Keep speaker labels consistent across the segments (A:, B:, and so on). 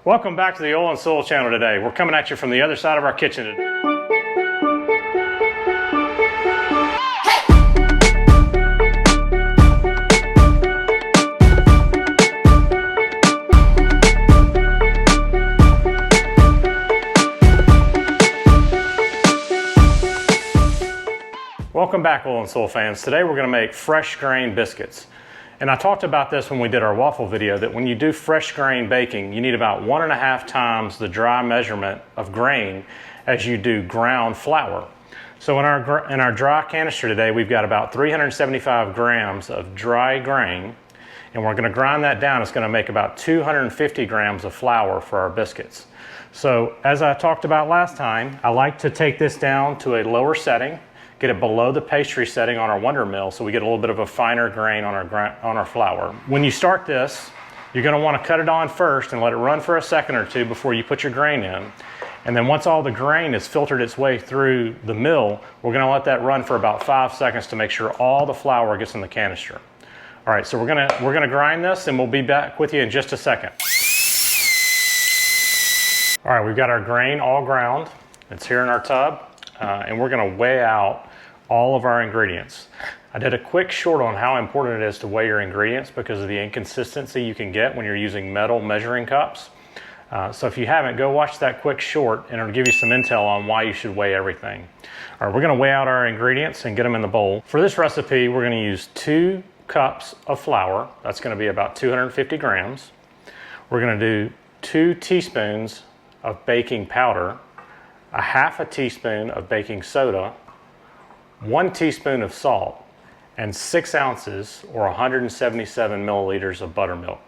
A: Welcome back to the Oil and Soil channel today. We're coming at you from the other side of our kitchen today. Welcome back, Oil and Soil fans. Today we're going to make fresh grain biscuits. And I talked about this when we did our waffle video, that when you do fresh grain baking, you need about 1.5 times the dry measurement of grain as you do ground flour. So in our dry canister today, we've got about 375 grams of dry grain, and we're going to grind that down. It's going to make about 250 grams of flour for our biscuits. So as I talked about last time, I like to take this down to a lower setting, get it below the pastry setting on our Wondermill so we get a little bit of a finer grain on our flour. When you start this, you're going to want to cut it on first and let it run for a second or two before you put your grain in. And then once all the grain has filtered its way through the mill, we're going to let that run for about 5 seconds to make sure all the flour gets in the canister. All right, so we're going to grind this and we'll be back with you in just a second. All right, we've got our grain all ground. It's here in our tub, and we're going to weigh out all of our ingredients. I did a quick short on how important it is to weigh your ingredients because of the inconsistency you can get when you're using metal measuring cups. So if you haven't, go watch that quick short and it'll give you some intel on why you should weigh everything. All right, we're going to weigh out our ingredients and get them in the bowl. For this recipe, we're going to use 2 cups of flour. That's going to be about 250 grams. We're going to do 2 teaspoons of baking powder, a half a teaspoon of baking soda, 1 teaspoon of salt, and 6 ounces or 177 milliliters of buttermilk.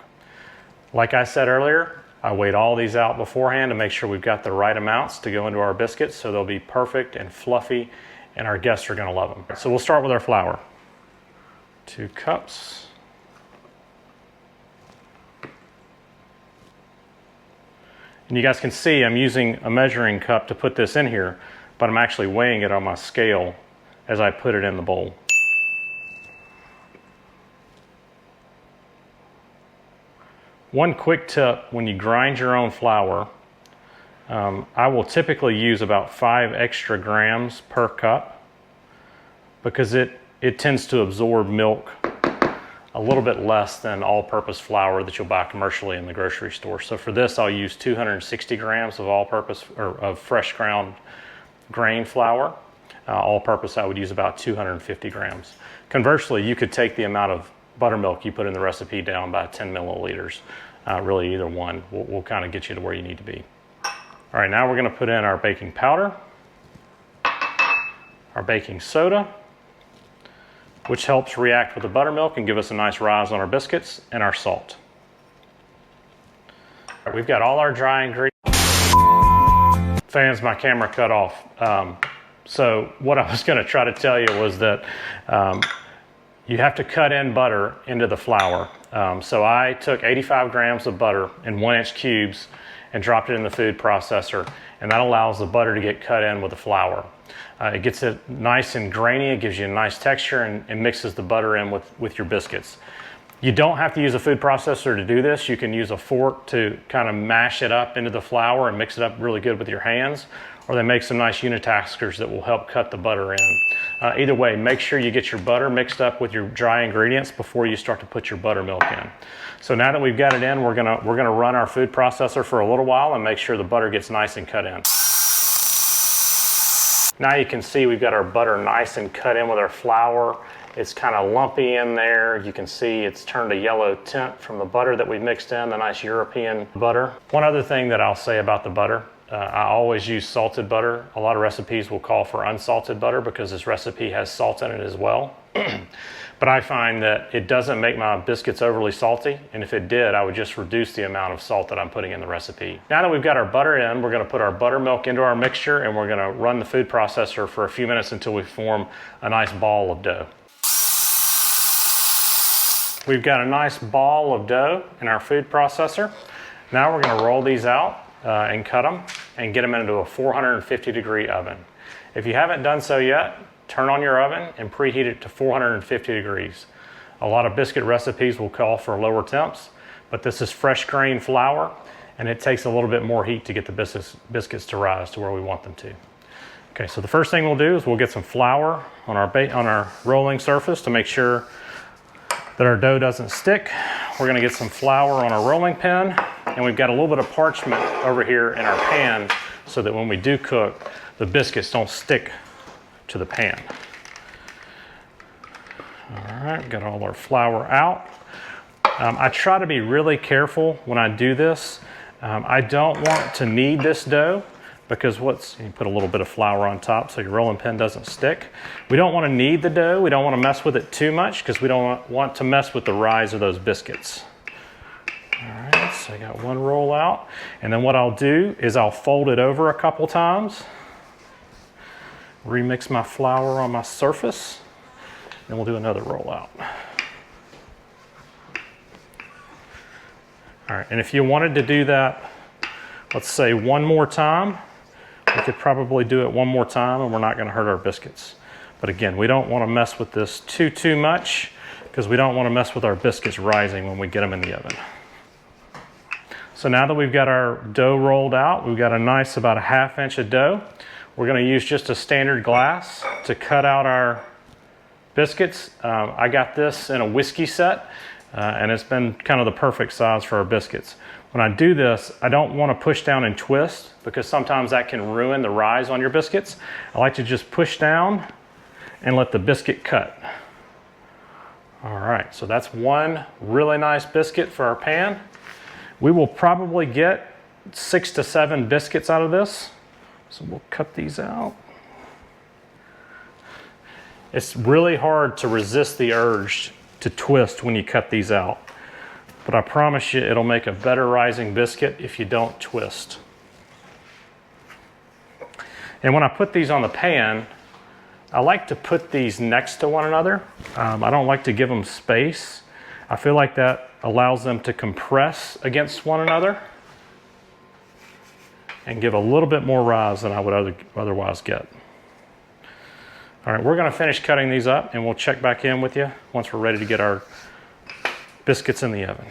A: Like I said earlier, I weighed all these out beforehand to make sure we've got the right amounts to go into our biscuits so they'll be perfect and fluffy and our guests are going to love them. So we'll start with our flour. 2 cups. And you guys can see I'm using a measuring cup to put this in here, but I'm actually weighing it on my scale as I put it in the bowl. One quick tip, when you grind your own flour, I will typically use about 5 extra grams per cup because it tends to absorb milk a little bit less than all-purpose flour that you'll buy commercially in the grocery store. So for this, I'll use 260 grams of all-purpose or of fresh ground grain flour. All-purpose, I would use about 250 grams. Conversely, you could take the amount of buttermilk you put in the recipe down by 10 milliliters. Really, either one will kind of get you to where you need to be. All right, now we're going to put in our baking powder, our baking soda, which helps react with the buttermilk and give us a nice rise on our biscuits, and our salt. All right, we've got all our dry ingredients. Fans, my camera cut off. So what I was going to try to tell you was that you have to cut in butter into the flour. So I took 85 grams of butter in 1-inch cubes and dropped it in the food processor, and that allows the butter to get cut in with the flour. It gets it nice and grainy, it gives you a nice texture, and mixes the butter in with your biscuits. You don't have to use a food processor to do this. You can use a fork to kind of mash it up into the flour and mix it up really good with your hands, or they make some nice Unitaskers that will help cut the butter in. Either way, make sure you get your butter mixed up with your dry ingredients before you start to put your buttermilk in. So now that we've got it in, we're gonna run our food processor for a little while and make sure the butter gets nice and cut in. Now you can see we've got our butter nice and cut in with our flour. It's kind of lumpy in there. You can see it's turned a yellow tint from the butter that we mixed in, the nice European butter. One other thing that I'll say about the butter, I always use salted butter. A lot of recipes will call for unsalted butter because this recipe has salt in it as well. But I find that it doesn't make my biscuits overly salty, and if it did, I would just reduce the amount of salt that I'm putting in the recipe. Now that we've got our butter in, we're going to put our buttermilk into our mixture, and we're going to run the food processor for a few minutes until we form a nice ball of dough. We've got a nice ball of dough in our food processor. Now we're going to roll these out and cut them and get them into a 450-degree oven. If you haven't done so yet, turn on your oven and preheat it to 450 degrees. A lot of biscuit recipes will call for lower temps, but this is fresh grain flour and it takes a little bit more heat to get the biscuits to rise to where we want them to. Okay, so the first thing we'll do is we'll get some flour on our rolling surface to make sure that our dough doesn't stick. We're gonna get some flour on our rolling pin, and we've got a little bit of parchment over here in our pan so that when we do cook, the biscuits don't stick to the pan. All right, got all our flour out. I try to be really careful when I do this. I don't want to knead this dough because you put a little bit of flour on top so your rolling pin doesn't stick. We don't want to knead the dough. We don't want to mess with it too much because we don't want to mess with the rise of those biscuits. All right, so I got one roll out. And then what I'll do is I'll fold it over a couple times, remix my flour on my surface, then we'll do another roll out. All right, and if you wanted to do that, let's say one more time, we could probably do it one more time and we're not gonna hurt our biscuits. But again, we don't wanna mess with this too much because we don't wanna mess with our biscuits rising when we get them in the oven. So now that we've got our dough rolled out, we've got a nice about a ½ inch of dough. We're gonna use just a standard glass to cut out our biscuits. I got this in a whiskey set. And it's been kind of the perfect size for our biscuits. When I do this, I don't want to push down and twist because sometimes that can ruin the rise on your biscuits. I like to just push down and let the biscuit cut. All right, so that's one really nice biscuit for our pan. We will probably get 6 to 7 biscuits out of this. So we'll cut these out. It's really hard to resist the urge to twist when you cut these out. But I promise you it'll make a better rising biscuit if you don't twist. And when I put these on the pan, I like to put these next to one another. I don't like to give them space. I feel like that allows them to compress against one another and give a little bit more rise than I would otherwise get. All right, we're gonna finish cutting these up and we'll check back in with you once we're ready to get our biscuits in the oven.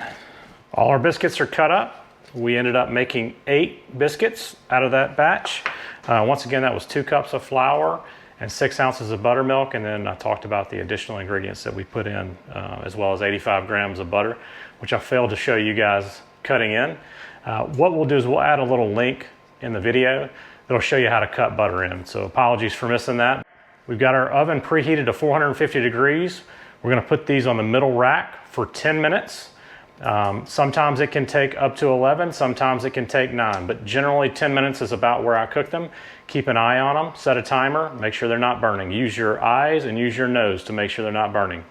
A: All our biscuits are cut up. We ended up making 8 biscuits out of that batch. Once again, that was 2 cups of flour and 6 ounces of buttermilk. And then I talked about the additional ingredients that we put in, as well as 85 grams of butter, which I failed to show you guys cutting in. What we'll do is we'll add a little link in the video that'll show you how to cut butter in. So apologies for missing that. We've got our oven preheated to 450 degrees. We're gonna put these on the middle rack for 10 minutes. Sometimes it can take up to 11, sometimes it can take 9, but generally 10 minutes is about where I cook them. Keep an eye on them, set a timer, make sure they're not burning. Use your eyes and use your nose to make sure they're not burning.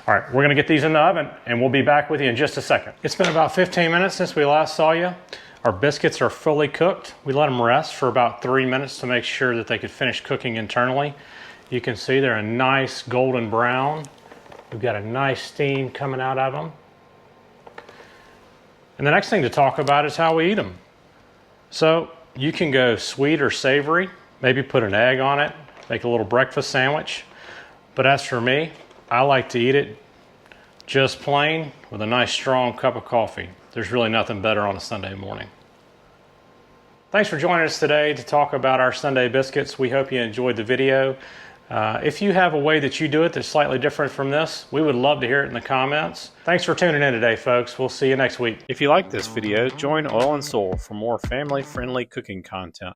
A: All right, we're gonna get these in the oven and we'll be back with you in just a second. It's been about 15 minutes since we last saw you. Our biscuits are fully cooked. We let them rest for about 3 minutes to make sure that they could finish cooking internally. You can see they're a nice golden brown. We've got a nice steam coming out of them. And the next thing to talk about is how we eat them. So you can go sweet or savory, maybe put an egg on it, make a little breakfast sandwich. But as for me, I like to eat it just plain with a nice strong cup of coffee. There's really nothing better on a Sunday morning. Thanks for joining us today to talk about our Sunday biscuits. We hope you enjoyed the video. If you have a way that you do it that's slightly different from this, we would love to hear it in the comments. Thanks for tuning in today, folks. We'll see you next week. If you like this video, join Oil and Soul for more family-friendly cooking content.